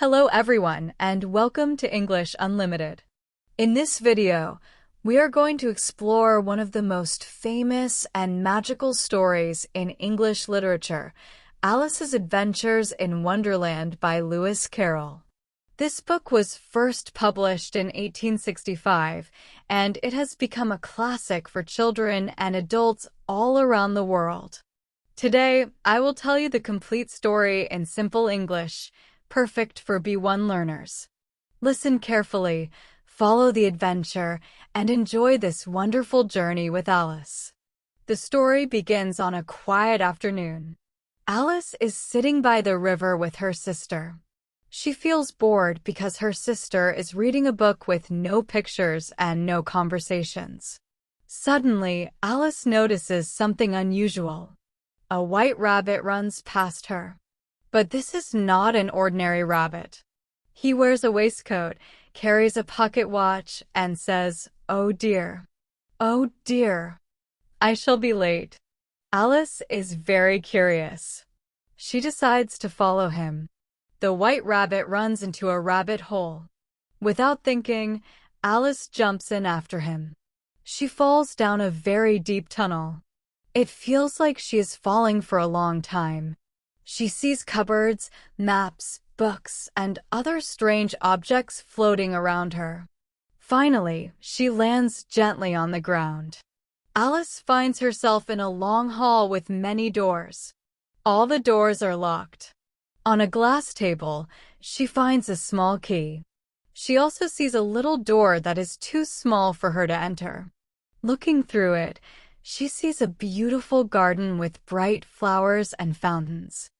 Hello everyone, and welcome to English Unlimited. In this video, we are going to explore one of the most famous and magical stories in English literature, Alice's Adventures in Wonderland by Lewis Carroll. This book was first published in 1865, and it has become a classic for children and adults all around the world. Today, I will tell you the complete story in simple English, perfect for B1 learners. Listen carefully, follow the adventure, and enjoy this wonderful journey with Alice. The story begins on a quiet afternoon. Alice is sitting by the river with her sister. She feels bored because her sister is reading a book with no pictures and no conversations. Suddenly, Alice notices something unusual. A white rabbit runs past her. But this is not an ordinary rabbit. He wears a waistcoat, carries a pocket watch, and says, "Oh dear. Oh dear. I shall be late." Alice is very curious. She decides to follow him. The white rabbit runs into a rabbit hole. Without thinking, Alice jumps in after him. She falls down a very deep tunnel. It feels like she is falling for a long time. She sees cupboards, maps, books, and other strange objects floating around her. Finally, she lands gently on the ground. Alice finds herself in a long hall with many doors. All the doors are locked. On a glass table, she finds a small key. She also sees a little door that is too small for her to enter. Looking through it, she sees a beautiful garden with bright flowers and fountains.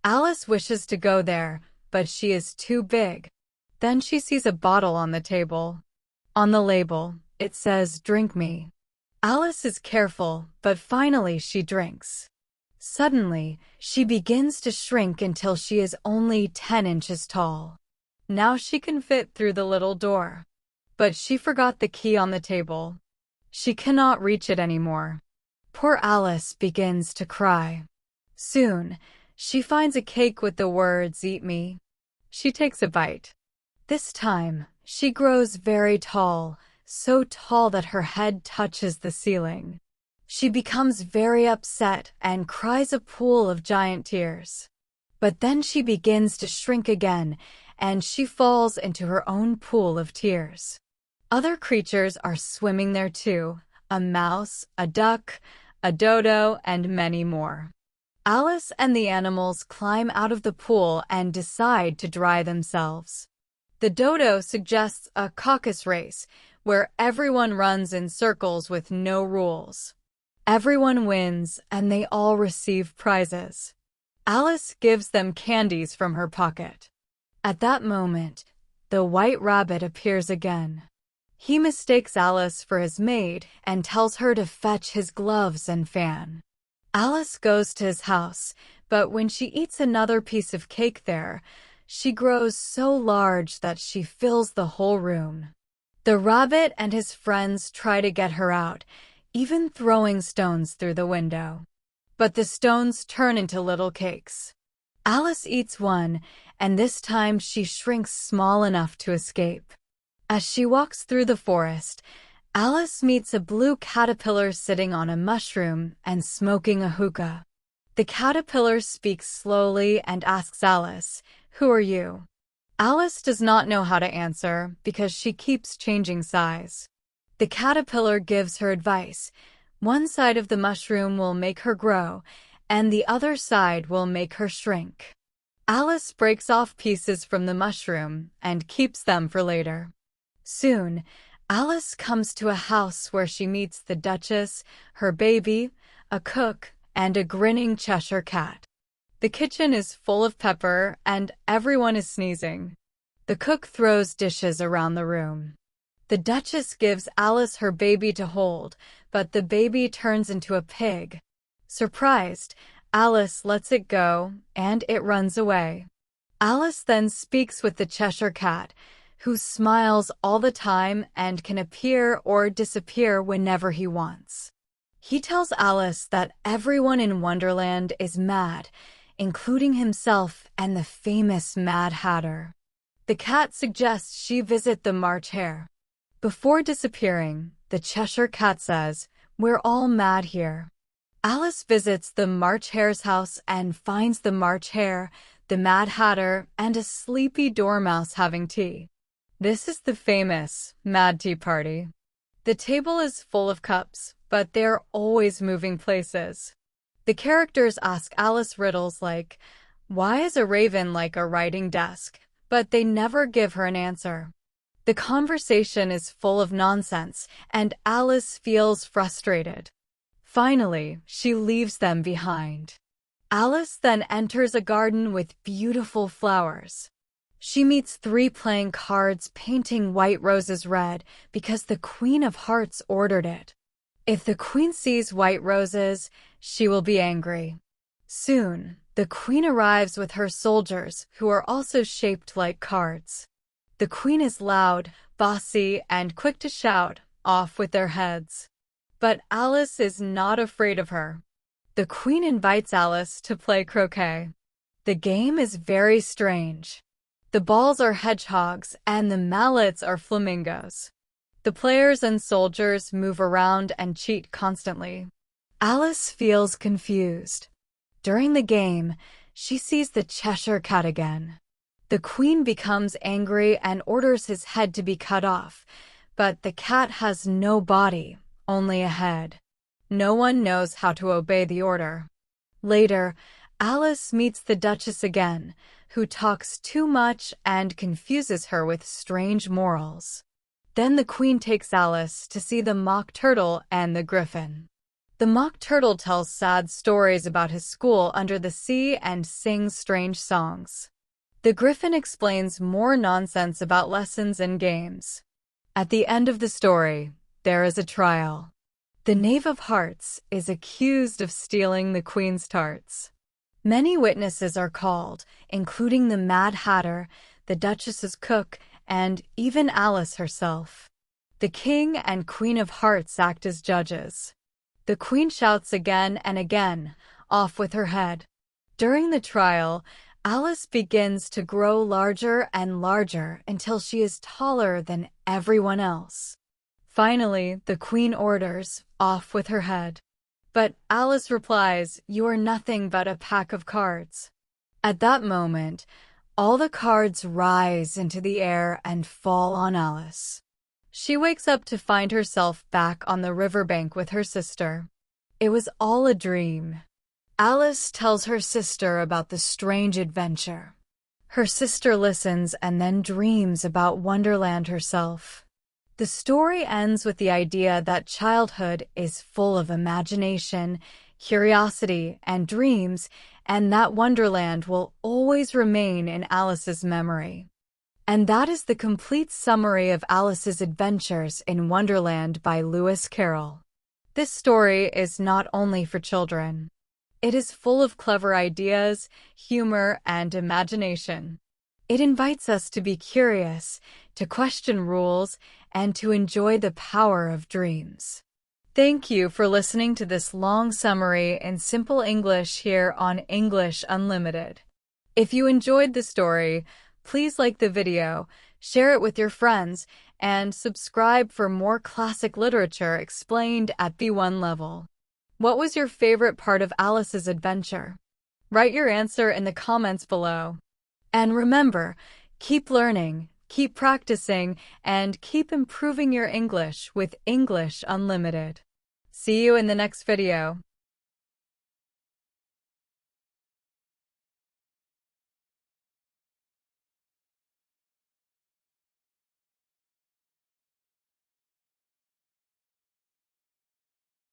Alice wishes to go there, but she is too big. Then she sees a bottle on the table. On the label, it says, "Drink me." Alice is careful, but finally she drinks. Suddenly, she begins to shrink until she is only 10 inches tall. Now she can fit through the little door. But she forgot the key on the table. She cannot reach it anymore. Poor Alice begins to cry. Soon, she finds a cake with the words, "Eat me." She takes a bite. This time, she grows very tall, so tall that her head touches the ceiling. She becomes very upset and cries a pool of giant tears. But then she begins to shrink again, and she falls into her own pool of tears. Other creatures are swimming there too, a mouse, a duck, a dodo, and many more. Alice and the animals climb out of the pool and decide to dry themselves. The dodo suggests a caucus race, where everyone runs in circles with no rules. Everyone wins, and they all receive prizes. Alice gives them candies from her pocket. At that moment, the white rabbit appears again. He mistakes Alice for his maid and tells her to fetch his gloves and fan. Alice goes to his house, but when she eats another piece of cake there, she grows so large that she fills the whole room. The rabbit and his friends try to get her out, even throwing stones through the window. But the stones turn into little cakes. Alice eats one, and this time she shrinks small enough to escape. As she walks through the forest, Alice meets a blue caterpillar sitting on a mushroom and smoking a hookah. The caterpillar speaks slowly and asks Alice, "Who are you?" Alice does not know how to answer because she keeps changing size. The caterpillar gives her advice. One side of the mushroom will make her grow, and the other side will make her shrink. Alice breaks off pieces from the mushroom and keeps them for later. Soon, Alice comes to a house where she meets the Duchess, her baby, a cook, and a grinning Cheshire cat. The kitchen is full of pepper, and everyone is sneezing. The cook throws dishes around the room. The Duchess gives Alice her baby to hold, but the baby turns into a pig. Surprised, Alice lets it go, and it runs away. Alice then speaks with the Cheshire cat, who smiles all the time and can appear or disappear whenever he wants. He tells Alice that everyone in Wonderland is mad, including himself and the famous Mad Hatter. The cat suggests she visit the March Hare. Before disappearing, the Cheshire cat says, "We're all mad here." Alice visits the March Hare's house and finds the March Hare, the Mad Hatter, and a sleepy dormouse having tea. This is the famous Mad Tea Party. The table is full of cups, but they're always moving places. The characters ask Alice riddles like, "Why is a raven like a writing desk?" But they never give her an answer. The conversation is full of nonsense, and Alice feels frustrated. Finally, she leaves them behind. Alice then enters a garden with beautiful flowers. She meets 3 playing cards painting white roses red because the Queen of Hearts ordered it. If the Queen sees white roses, she will be angry. Soon, the Queen arrives with her soldiers, who are also shaped like cards. The Queen is loud, bossy, and quick to shout, "Off with their heads." But Alice is not afraid of her. The Queen invites Alice to play croquet. The game is very strange. The balls are hedgehogs and the mallets are flamingos. The players and soldiers move around and cheat constantly. Alice feels confused. During the game, she sees the Cheshire cat again. The Queen becomes angry and orders his head to be cut off, but the cat has no body, only a head. No one knows how to obey the order. Later, Alice meets the Duchess again, who talks too much and confuses her with strange morals. Then the Queen takes Alice to see the Mock Turtle and the Griffin. The Mock Turtle tells sad stories about his school under the sea and sings strange songs. The Griffin explains more nonsense about lessons and games. At the end of the story, there is a trial. The Knave of Hearts is accused of stealing the Queen's tarts. Many witnesses are called, including the Mad Hatter, the Duchess's cook, and even Alice herself. The King and Queen of Hearts act as judges. The Queen shouts again and again, "Off with her head." During the trial, Alice begins to grow larger and larger until she is taller than everyone else. Finally, the Queen orders, "Off with her head." But Alice replies, "You are nothing but a pack of cards." At that moment, all the cards rise into the air and fall on Alice. She wakes up to find herself back on the riverbank with her sister. It was all a dream. Alice tells her sister about the strange adventure. Her sister listens and then dreams about Wonderland herself. The story ends with the idea that childhood is full of imagination, curiosity, and dreams, and that Wonderland will always remain in Alice's memory. And that is the complete summary of Alice's adventures in Wonderland by Lewis Carroll. This story is not only for children. It is full of clever ideas, humor, and imagination. It invites us to be curious, to question rules, and to enjoy the power of dreams. Thank you for listening to this long summary in simple English here on English Unlimited. If you enjoyed the story, please like the video, share it with your friends, and subscribe for more classic literature explained at B1 level. What was your favorite part of Alice's adventure? Write your answer in the comments below. And remember, keep learning, keep practicing, and keep improving your English with English Unlimited. See you in the next video.